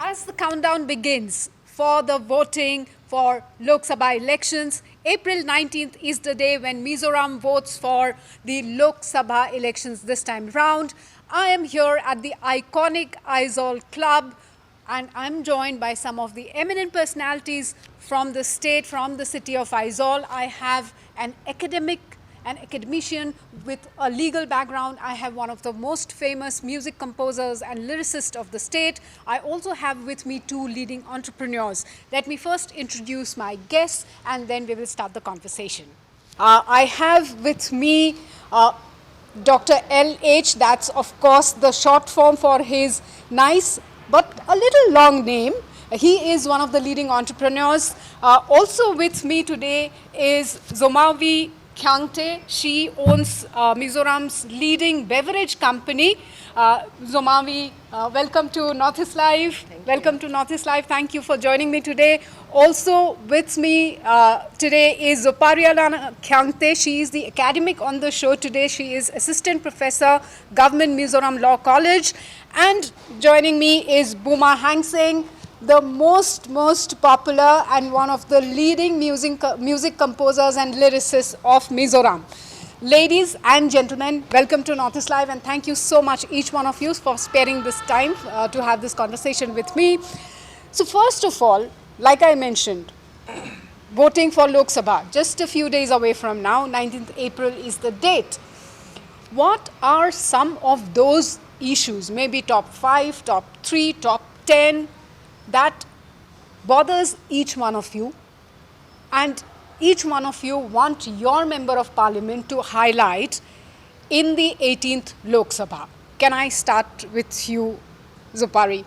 As the countdown begins for the voting for Lok Sabha elections, April 19th is the day when Mizoram votes for the Lok Sabha elections this time round. I am here at the iconic Aizawl Club, and I'm joined by some of the eminent personalities from the state, from the city of Aizawl. I have an academician with a legal background. I have one of the most famous music composers and lyricists of the state. I also have with me two leading entrepreneurs. Let me first introduce my guests and then we will start the conversation. I have with me Dr. 𝗟𝗓𝗡𝗅, that's of course the short form for his nice but a little long name. He is one of the leading entrepreneurs. Also with me today is 𝗡𝗢𝗥𝗧𝗛𝗡𝗔𝗦𝗧. She owns Mizoram's leading beverage company. 𝗡𝗢𝗥𝗧𝗛𝗡𝗔𝗦𝗧, welcome to Northeast Live. Welcome to Northeast Live. Thank you for joining me today. Also with me today is 𝗡𝗢𝗥𝗧𝗛𝗡𝗔𝗦𝗧. She is the academic on the show today. She is assistant professor, Government Mizoram Law College. And joining me is Buma Hangsing, the most popular and one of the leading music composers and lyricists of Mizoram. Ladies and gentlemen, welcome to Northeast Live, and thank you so much, each one of you, for sparing this time to have this conversation with me. So first of all, like I mentioned, voting for Lok Sabha, just a few days away from now, 19th April is the date. What are some of those issues, maybe top 5, top 3, top 10, that bothers each one of you, and each one of you want your member of parliament to highlight in the 18th Lok Sabha? Can I start with you, 𝗡𝗢𝗥𝗧𝗛𝗡𝗔𝗦𝗧?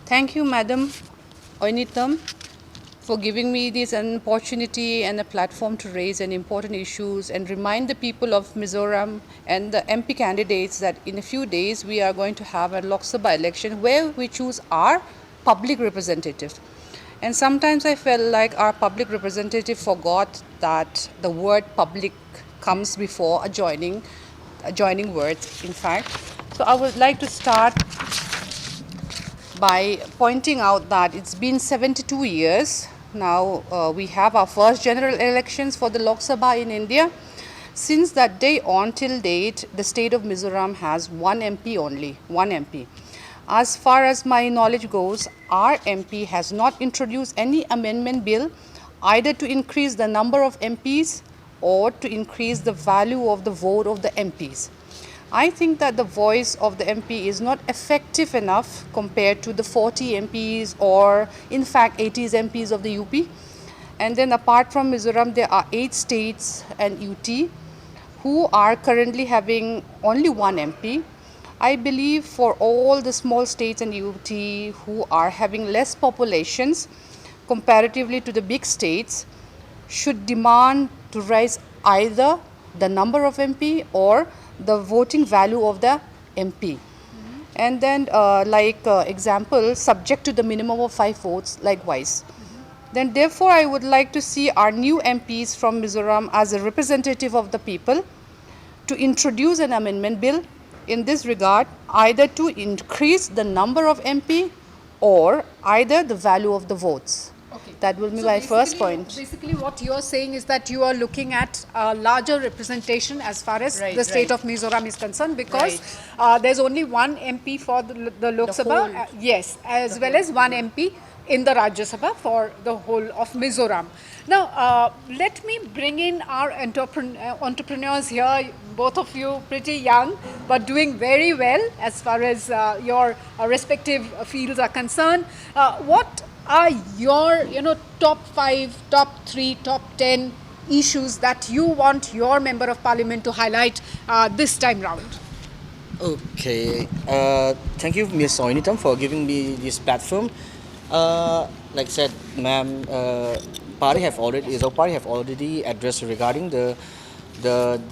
Thank you, Madam 𝗟𝗓𝗡𝗢𝗥𝗧𝗛𝗡, for giving me this an opportunity and a platform to raise an important issues and remind the people of Mizoram and the MP candidates that in a few days we are going to have a Lok Sabha election where we choose our public representative. And sometimes I felt like our public representative forgot that the word public comes before adjoining words, in fact. So I would like to start by pointing out that it's been 72 years. Now we have our first general elections for the Lok Sabha in India. Since that day on till date, the state of Mizoram has one MP only, one MP. As far as my knowledge goes, our MP has not introduced any amendment bill either to increase the number of MPs or to increase the value of the vote of the MPs. I think that the voice of the MP is not effective enough compared to the 40 MPs or in fact 80 MPs of the UP. And then apart from Mizoram, there are 8 states and UT who are currently having only one MP. I believe for all the small states and UT who are having less populations comparatively to the big states should demand to raise either the number of MP or the voting value of the MP. And then example, subject to the minimum of 5 votes likewise. Then therefore I would like to see our new MPs from Mizoram as a representative of the people to introduce an amendment bill in this regard, either to increase the number of MP or either the value of the votes. Okay. That will be my first point. Basically what you are saying is that you are looking at a larger representation as far as the state of Mizoram is concerned, because there's only one MP for the Lok Sabha, yes, as well as one MP in the Rajya Sabha for the whole of Mizoram. Now, let me bring in our entrepreneurs here, both of you pretty young, but doing very well as far as your respective fields are concerned. What are your top 5, top 3, top 10 issues that you want your member of parliament to highlight this time round? Okay, thank you, Ms. 𝗟𝗓𝗡𝗢𝗥, for giving me this platform. Like said, ma'am, 𝗡𝗢𝗥𝗧𝗛𝗡𝗔𝗦𝗧 have already addressed regarding the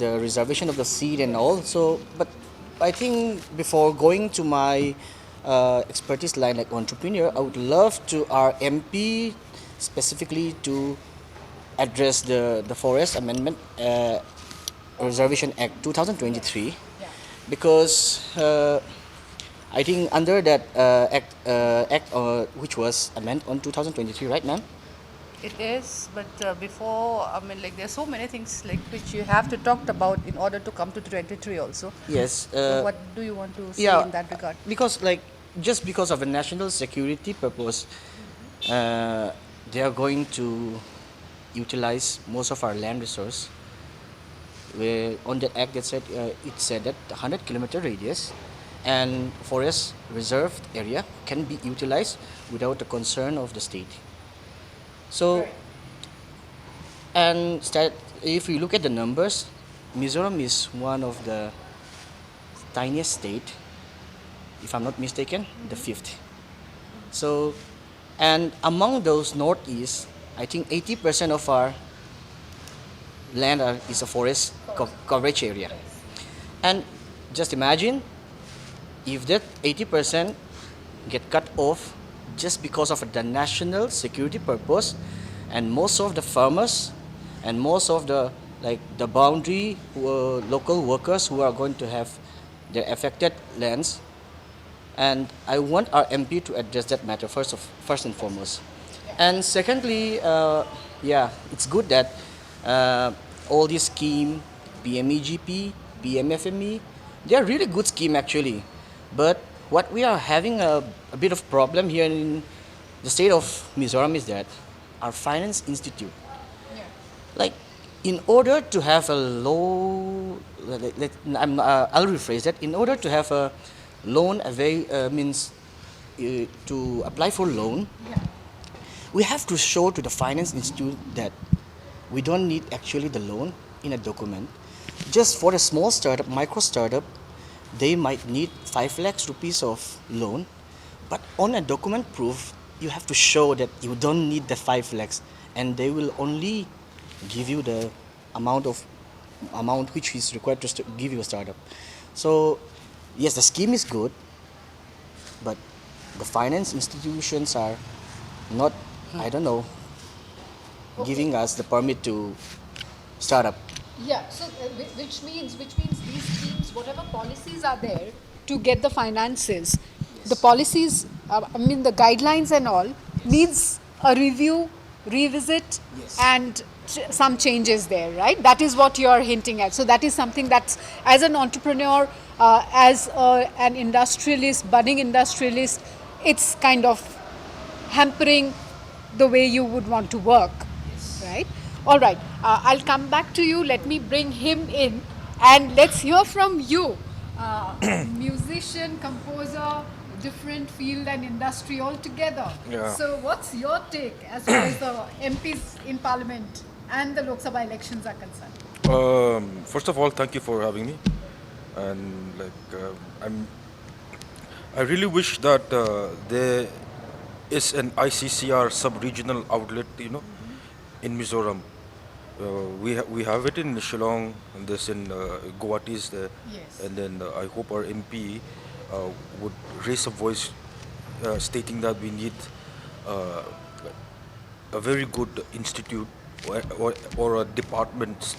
reservation of the seat and all. So, but I think before going to my expertise line like entrepreneur, I would love to our MP specifically to address the Forest Amendment Reservation Act 2023. because I think under that act which was amended on 2023, right, ma'am? It is, but before, I mean, like, there's so many things like which you have to talk about in order to come to 23 also. Yes. So what do you want to say Yeah, in that regard? because like just because of a national security purpose, they are going to utilize most of our land resource. Where on that act that said it said that 100-kilometer radius and forest reserved area can be utilized without the concern of the state. So, and if you look at the numbers, Mizoram is one of the tiniest state, if I'm not mistaken, the fifth. So, and among those northeast, I think 80% of our land is a forest coverage area. And just imagine if that 80% get cut off just because of the national security purpose, and most of the farmers and most of the the boundary local workers who are going to have their affected lands. And I want our MP to address that matter first and foremost. And secondly, yeah, it's good that all these scheme, PMEGP, PMFME, they are really good scheme actually. But what we are having a bit of problem here in the state of Mizoram is that our finance institute, like in order to have a low, I'll rephrase that, in order to have a loan means to apply for loan, we have to show to the finance institute that we don't need actually the loan in a document. Just for a small startup, micro startup, they might need 5 lakhs rupees of loan, but on a document proof, you have to show that you don't need the 5 lakhs, and they will only give you the amount which is required to give you a startup. So yes, the scheme is good, but the finance institutions are not, I don't know, giving us the permit to start up. Yeah, so which means these schemes, whatever policies are there to get the finances, the policies, I mean the guidelines and all, needs a review, revisit, and some changes there, right? That is what you are hinting at. So that is something that's, as an entrepreneur, as an industrialist, budding industrialist, it's kind of hampering the way you would want to work, right? All right, I'll come back to you. Let me bring him in and let's hear from you. Musician, composer, different field and industry altogether. Yeah. So what's your take as far as the MPs in Parliament and the Lok Sabha elections are concerned? First of all, thank you for having me. And I really wish that there is an ICCR sub-regional outlet, in Mizoram. We have it in Shillong, and there's in Guwahati is there. Yes. And then I hope our MP would raise a voice stating that we need a very good institute or a department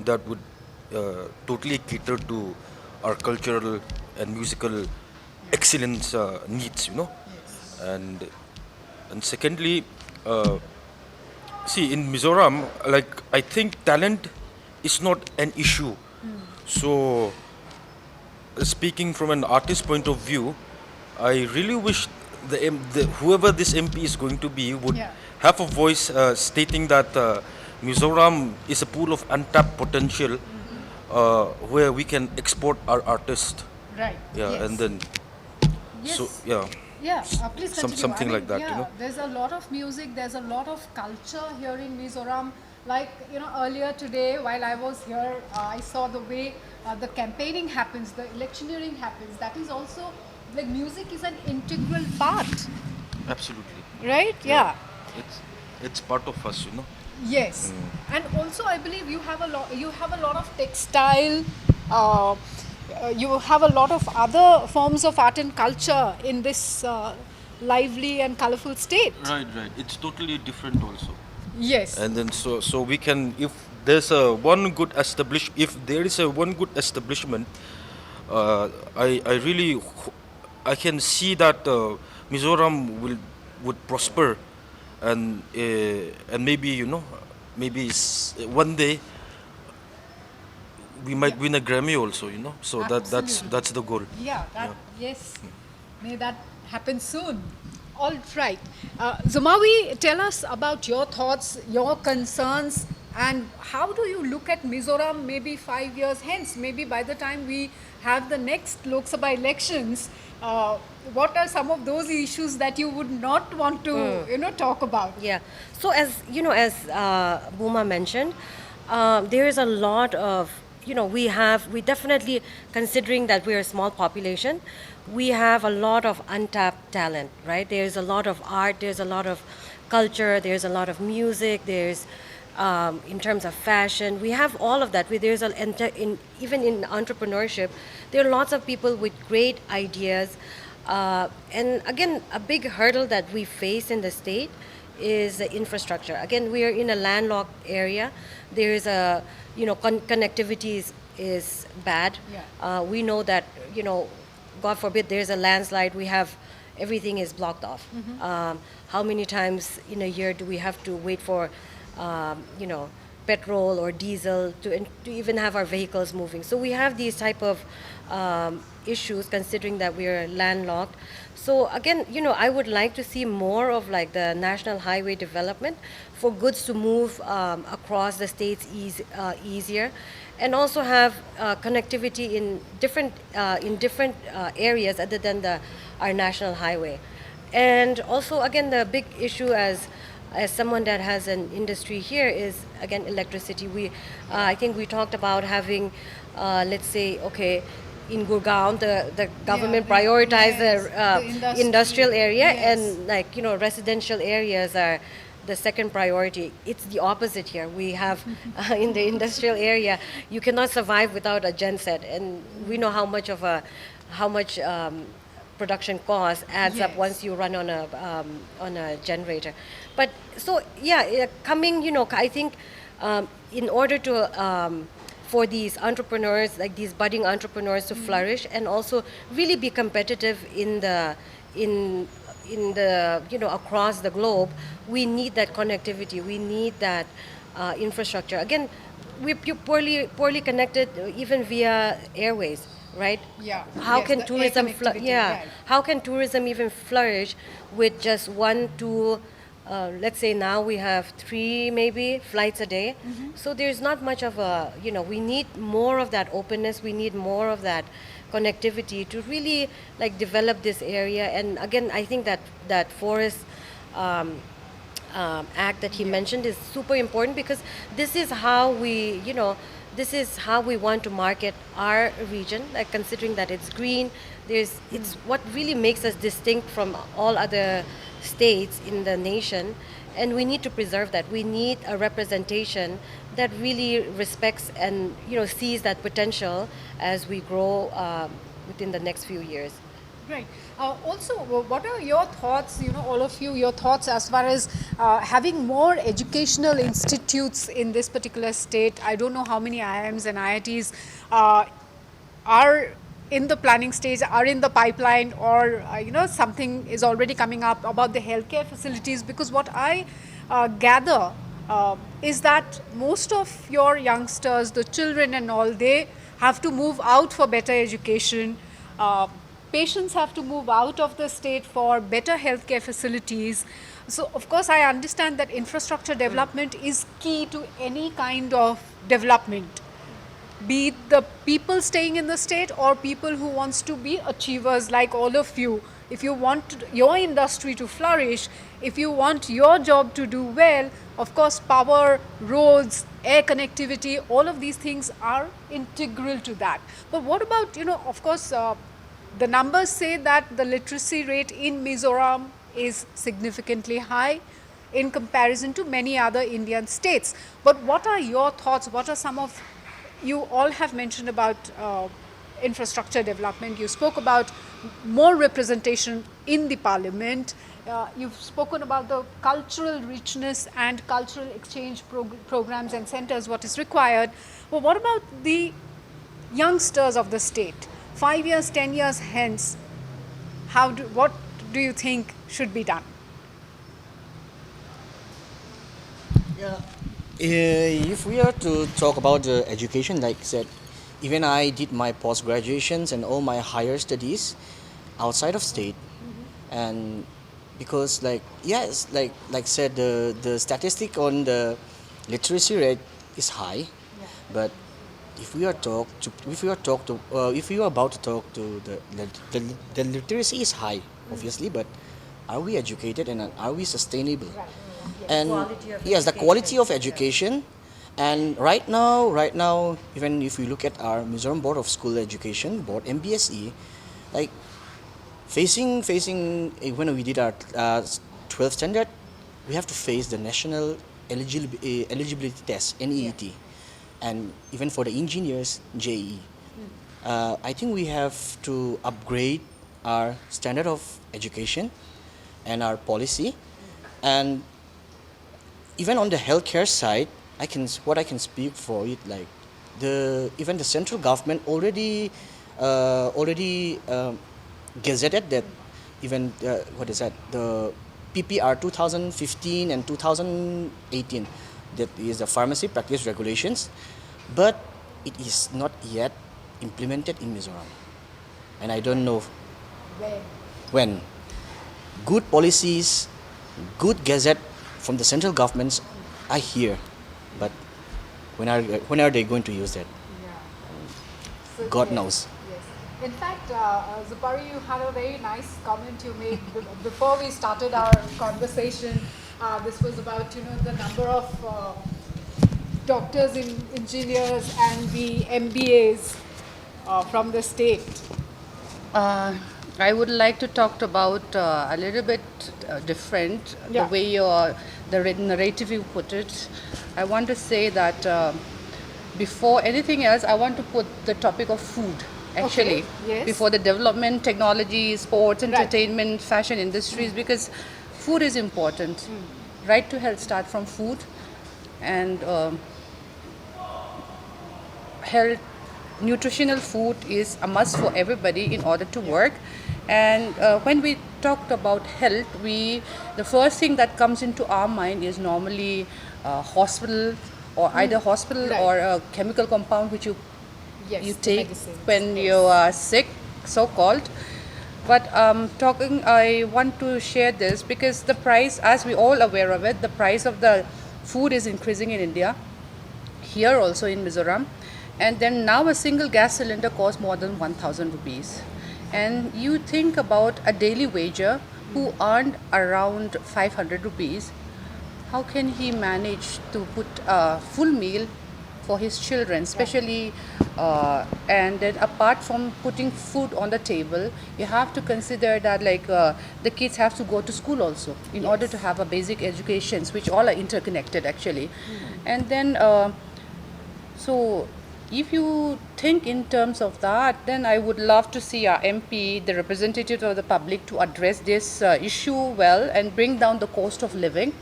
that would totally cater to our cultural and musical excellence needs, Yes. And secondly, see, in Mizoram, I think talent is not an issue. So, speaking from an artist point of view, I really wish whoever this MP is going to be would have a voice stating that Mizoram is a pool of untapped potential where we can export our artists. Right. Yeah, Yes. and then, Yes. so yeah. Yeah, please continue. something like that, Yeah, there's a lot of music, there's a lot of culture here in Mizoram. Like, earlier today while I was here, I saw the way the campaigning happens, the electioneering happens. That is also, like, music is an integral part, Absolutely. right? Yeah. It's part of us, Yes. And also I believe you have a lot of textile, you have a lot of other forms of art and culture in this lively and colorful state. Right. It's totally different also. Yes. And then so we can, if there is a one good establishment, I really I can see that Mizoram would prosper, and maybe maybe one day we might win a Grammy also, so that's the goal. Yeah, yes. May that happen soon. All right. Zumawi, tell us about your thoughts, your concerns, and how do you look at Mizoram maybe 5 years hence? Maybe by the time we have the next Lok Sabha elections, what are some of those issues that you would not want to, talk about? Yeah. So as as Bhuma mentioned, there is a lot of we definitely, considering that we're a small population, we have a lot of untapped talent, right? There's a lot of art, there's a lot of culture, there's a lot of music, there's in terms of fashion, we have all of that. There's even in entrepreneurship, there are lots of people with great ideas. And again, a big hurdle that we face in the state is the infrastructure. Again, we are in a landlocked area. There is a, connectivity is bad. Yeah. We know that, God forbid, there's a landslide. Everything is blocked off. How many times in a year do we have to wait for, petrol or diesel to even have our vehicles moving? So we have these type of issues, considering that we are landlocked. So again, I would like to see more of like the national highway development for goods to move across the states easier, and also have connectivity in different areas other than our national highway. And also, again, the big issue as someone that has an industry here is, again, electricity. I think we talked about having, let's say, okay, in Gurgaon, the government prioritized the industrial area, and residential areas are the second priority. It's the opposite here. We have in the industrial area, you cannot survive without a genset, and we know how much production cost adds up once you run on a generator. But so coming, I think in order to for these entrepreneurs, like these budding entrepreneurs, to flourish and also really be competitive in the across the globe, we need that connectivity. We need that infrastructure. Again, we're poorly connected even via airways, right? Yeah. How Yes, can the air tourism connectivity, right. How can tourism even flourish with just 1, 2, let's say now we have 3 maybe flights a day? So there's not much of a, we need more of that openness, we need more of that connectivity to really develop this area. And again, I think that forest act that he mentioned is super important, because this is how we, this is how we want to market our region, considering that it's green. It's what really makes us distinct from all other states in the nation, and we need to preserve that. We need a representation that really respects and sees that potential as we grow within the next few years. Right. Also, what are your thoughts, all of you, your thoughts as far as having more educational institutes in this particular state? I don't know how many IIMs and IITs are in the planning stage, are in the pipeline, or, something is already coming up about the healthcare facilities. Because what I gather is that most of your youngsters, the children and all, they have to move out for better education. Patients have to move out of the state for better healthcare facilities. So, of course, I understand that infrastructure development is key to any kind of development, be it the people staying in the state or people who wants to be achievers like all of you. If you want your industry to flourish, if you want your job to do well, of course, power, roads, air connectivity, all of these things are integral to that. But what about, of course, the numbers say that the literacy rate in Mizoram is significantly high in comparison to many other Indian states. But what are your thoughts? What are some of, you all have mentioned about infrastructure development. You spoke about more representation in the parliament. You've spoken about the cultural richness and cultural exchange programs and centers, what is required. But what about the youngsters of the state? 5 years, 10 years hence, what do you think should be done? Yeah. If we are to talk about the education, like I said, even I did my post graduations and all my higher studies outside of state, and because like said, the statistic on the literacy rate is high, but if we are about to talk to the literacy is high, obviously, but are we educated and are we sustainable? And Quality of yes, the education. quality of education. And right now, even if we look at our Mizoram Board of School Education Board, MBSE, like facing when we did our 12th standard, we have to face the national eligibility test, NEET, and even for the engineers, JEE. I think we have to upgrade our standard of education and our policy, and even on the healthcare side, I can speak for it, like even the central government already gazetted that, even what is that, the PPR 2015 and 2018, that is the pharmacy practice regulations, but it is not yet implemented in Mizoram, and I don't know when. Good policies, good gazette from the central governments are here, but when are they going to use that? God knows. Yes. In fact, Zupari, you had a very nice comment you made before we started our conversation. This was about the number of doctors, engineers, and the MBAs from the state. I would like to talk about a little bit different, Yeah. the way the narrative you put it. I want to say that before anything else, I want to put the topic of food, actually, yes. before the development, technology, sports, Right. entertainment, fashion industries, because food is important. Right to health start from food, and health, nutritional food is a must for everybody in order to work. And when we talked about health, the first thing that comes into our mind is normally hospital, or either hospital Right. or a chemical compound which you Yes, you the take medicines, when yes. you are sick, so called. But I want to share this because the price, as we all aware of it, the price of the food is increasing in India, here also in Mizoram. And then now a single gas cylinder costs more than 1,000 rupees. And you think about a daily wager who earned around 500 rupees, how can he manage to put a full meal for his children, especially, and then apart from putting food on the table, you have to consider that the kids have to go to school also in order to have a basic educations, which all are interconnected actually. And then so if you think in terms of that, then I would love to see our MP, the representative of the public, to address this issue well and bring down the cost of living.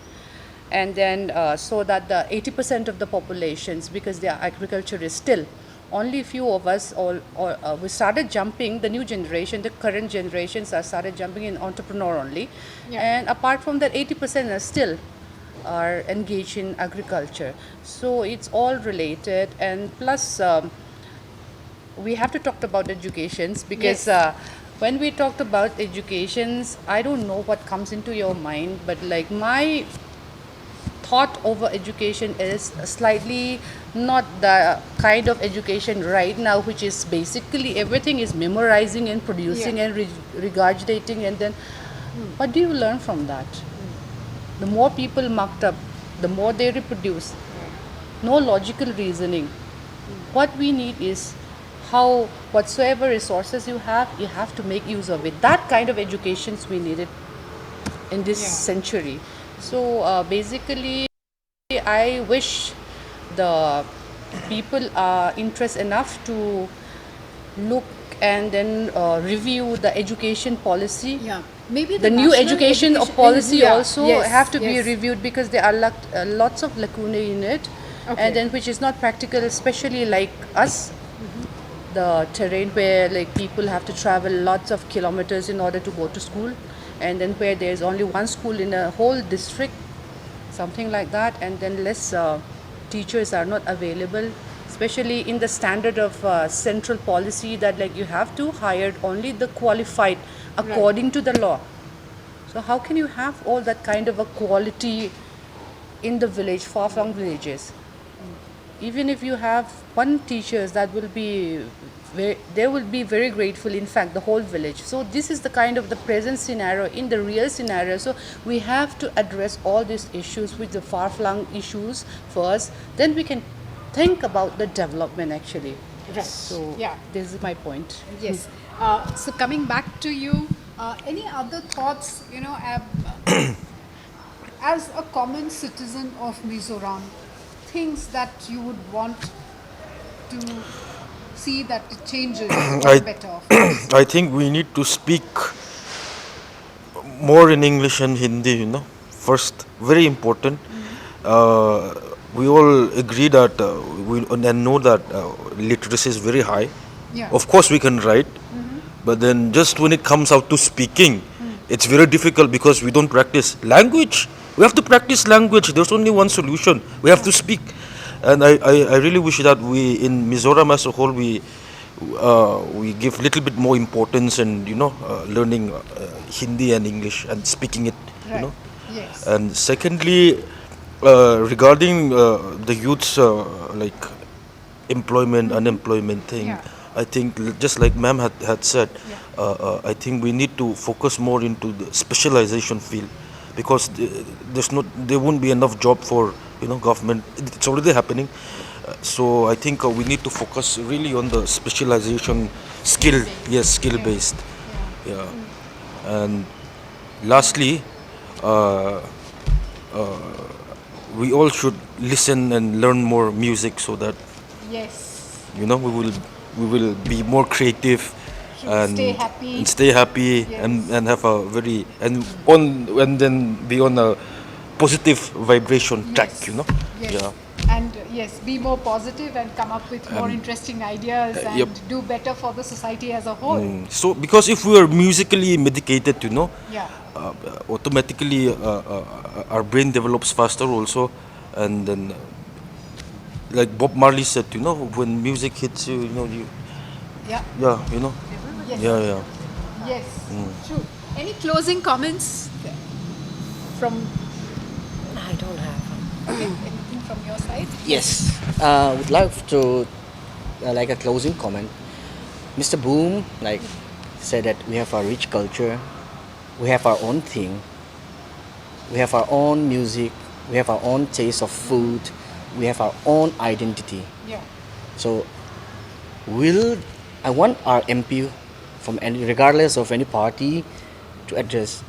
And then so that the 80% of the populations, because their agriculture is still, only few of us we started jumping, the new generation, the current generations are started jumping in entrepreneur only. Yeah. And apart from that, 80% are still are engaged in agriculture. So it's all related, and plus we have to talk about educations, because when we talked about educations, I don't know what comes into your mind, but like my thought over education is slightly not the kind of education right now, which is basically everything is memorizing and producing and regurgitating, and then what do you learn from that? The more people mucked up, the more they reproduce. No logical reasoning. What we need is how whatsoever resources you have to make use of it. That kind of educations we needed in this century. So basically, I wish the people are interested enough to look and then review the education policy. Yeah. Maybe The new national education policy yeah, also yes, have to be yes. reviewed, because there are lots of lacunae in it, Okay. and then which is not practical, especially like us. the terrain where like people have to travel lots of kilometers in order to go to school, and then where there's only one school in a whole district, something like that, and then less teachers are not available, especially in the standard of central policy that like you have to hire only the qualified according to the law. So how can you have all that kind of a quality in the village, far-flung villages? Even if you have one teachers, that will be they will be very grateful, in fact the whole village. So this is the kind of the present scenario in the real scenario. So we have to address all these issues with the far-flung issues first, then we can think about the development actually. Right. So Yeah. this is my point. Yes. So coming back to you, any other thoughts, as a common citizen of Mizoram, things that you would want to see that it changes for I- better? I think we need to speak more in English and Hindi, First, very important. We all agree that we and know that literacy is very high. Yeah. Of course, we can write, but then just when it comes out to speaking, it's very difficult because we don't practice language. We have to practice language. There's only one solution. We have to speak. And I really wish that we, in Mizoram as a whole, we give little bit more importance and learning Hindi and English and speaking it. Right. Yes. And secondly, regarding the youth's like employment, unemployment thing, Yeah. I think just like ma'am had said, Yeah. I think we need to focus more into the specialization field, because there won't be enough job for government. It's already happening. So I think we need to focus really on the specialization skill. Yes, skill based. Yeah. And lastly, we all should listen and learn more music so that Yes. we will be more creative and stay happy. stay happy Yes. and have a very and then be on a positive vibration track. Yes. Yeah. And yes, be more positive and come up with more interesting ideas and yep. do better for the society as a whole. So because if we are musically medicated, Yeah. automatically our brain develops faster also, and then like Bob Marley said, when music hits you, you Yeah. yeah, Yes. yeah. Yes. True. Any closing comments from I don't have. anything from your side? Yes, would like to like a closing comment. Mr. Boom said that we have a rich culture, we have our own thing, we have our own music, we have our own taste of food, we have our own identity. Yeah. So I want our MP from regardless of any party to address.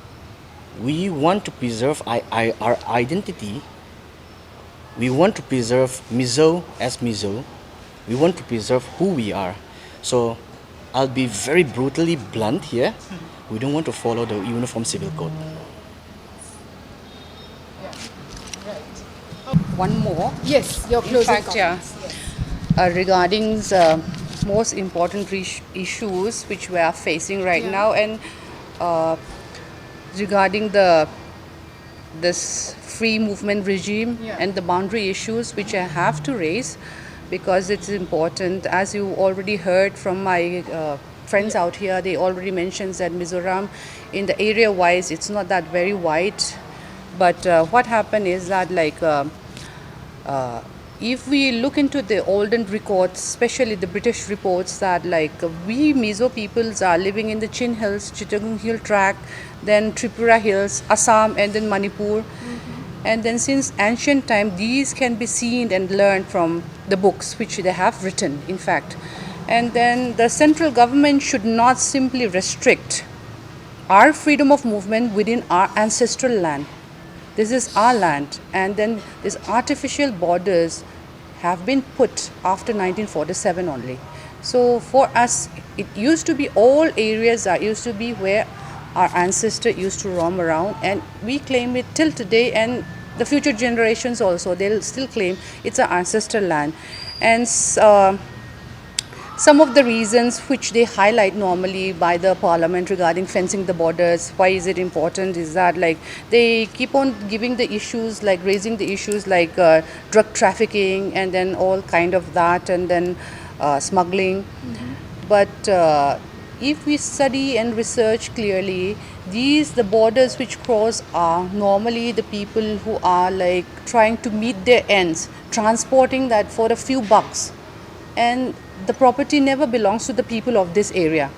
We want to preserve our identity. We want to preserve Mizo as Mizo. We want to preserve who we are. So I'll be very brutally blunt here. We don't want to follow the Uniform Civil Code. One more. Yes, your In closing fact, yeah. comments. Yes. Regarding the most important issues which we are facing right Yeah. now, and regarding this free movement regime Yeah. and the boundary issues which I have to raise, because it's important. As you already heard from my friends out here, they already mentioned that Mizoram, in the area wise, it's not that very wide. But what happened is that if we look into the olden records, especially the British reports, that we Mizo peoples are living in the Chin Hills, Chittagong Hill Tract, then Tripura Hills, Assam, and then Manipur. And then since ancient time, these can be seen and learned from the books which they have written, in fact. And then the central government should not simply restrict our freedom of movement within our ancestral land. This is our land, and then these artificial borders have been put after 1947 only. So for us, it used to be all areas that used to be where our ancestors used to roam around, and we claim it till today, and the future generations also, they'll still claim it's our ancestral land. And some of the reasons which they highlight normally by the parliament regarding fencing the borders, why is it important, is that like they keep on giving the issues, like raising the issues like drug trafficking and then all kind of that, and then smuggling. But if we study and research clearly, the borders which cross are normally the people who are like trying to meet their ends, transporting that for a few bucks, and the property never belongs to the people of this area,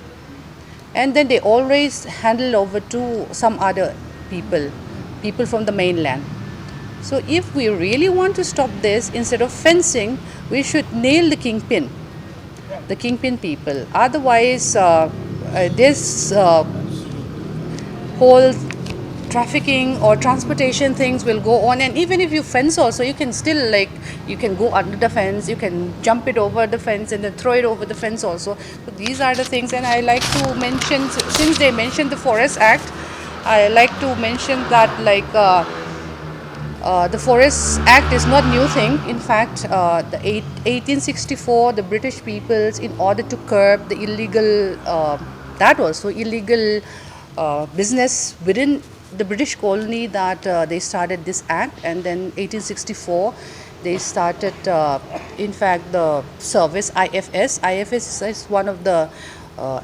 and then they always handle over to some other people from the mainland. So if we really want to stop this, instead of fencing, we should nail the kingpin people. Otherwise, this whole trafficking or transportation things will go on, and even if you fence also, you can still like, you can go under the fence, you can jump it over the fence and then throw it over the fence also. So these are the things. And I like to mention, since they mentioned the Forest Act, I like to mention that like the Forest Act is not new thing. In fact, 1864, the British peoples, in order to curb the illegal, illegal business within the British colony, that they started this act. And then 1864, they started, in fact, the service IFS. IFS is one of the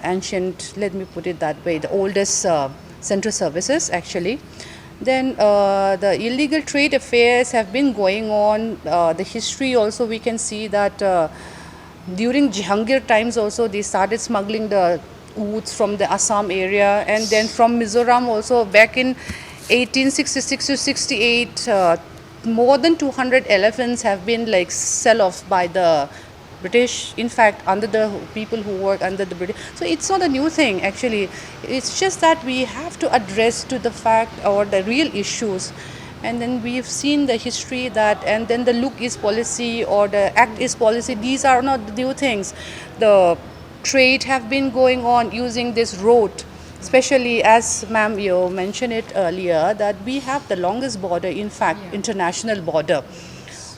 ancient, let me put it that way, the oldest central services actually. Then the illegal trade affairs have been going on. The history also, we can see that during Jahangir times also, they started smuggling the oats from the Assam area, and then from Mizoram also back in 1866 to 68, more than 200 elephants have been like sell off by the British, in fact, under the people who work under the British. So it's not a new thing actually. It's just that we have to address to the fact or the real issues. And then we've seen the history that, and then the Look East policy or the Act East policy, these are not the new things. The trade have been going on using this road, especially as ma'am you mentioned it earlier, that we have the longest border, in fact, international border.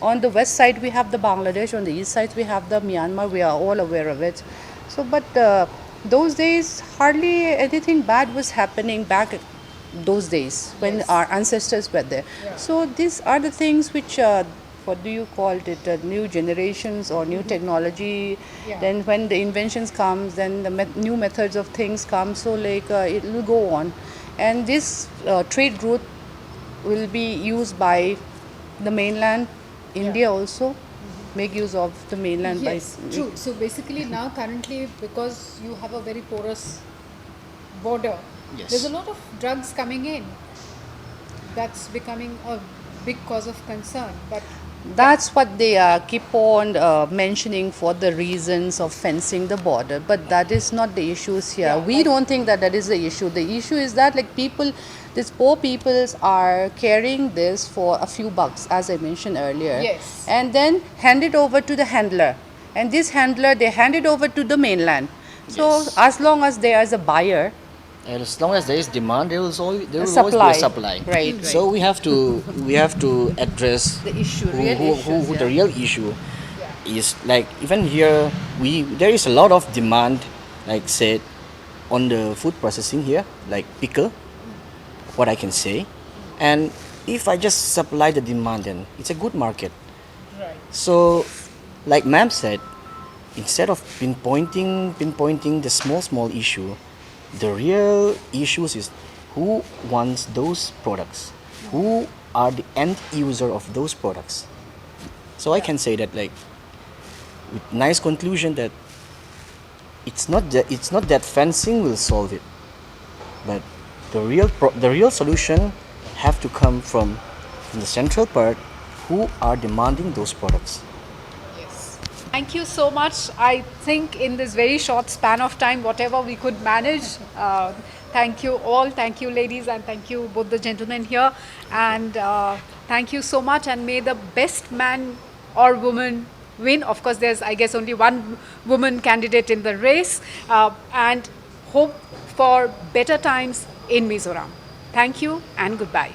On the west side we have the Bangladesh, on the east side we have the Myanmar, we are all aware of it. So but those days hardly anything bad was happening back those days when our ancestors were there. So these are the things which what do you call it, new generations or new technology. Then when the inventions comes, then the new methods of things come, so like it will go on, and this trade route will be used by the mainland India also, make use of the mainland. Yes, by true. So basically now currently, because you have a very porous border, Yes. there's a lot of drugs coming in. That's becoming a big cause of concern. But That's what they keep on mentioning for the reasons of fencing the border, but that is not the issues here. Yeah, We like- don't think that that is the issue. The issue is that like people, these poor peoples are carrying this for a few bucks, as I mentioned earlier. Yes. And then hand it over to the handler. And this handler, they hand it over to the mainland. So Yes. as long as there is a buyer, And as long as there is demand, there will always be a supply. supply. Right, So we have to address The issue, who, real who, issues, who yeah. the real issue is. Like even here, there is a lot of demand, like said, on the food processing here, like pickle, what I can say, and if I just supply the demand, then it's a good market. right. So, like ma'am said, instead of pinpointing the small issue, the real issues is who wants those products, who are the end user of those products. So I can say that like with nice conclusion that it's not that fencing will solve it, but the real solution have to come from the central part, who are demanding those products. Yes. Thank you so much. I think in this very short span of time, whatever we could manage, thank you all. Thank you, ladies, and thank you, both the gentlemen here. And thank you so much. And may the best man or woman win. Of course, there's, I guess, only one woman candidate in the race. And hope for better times in Mizoram. Thank you and goodbye.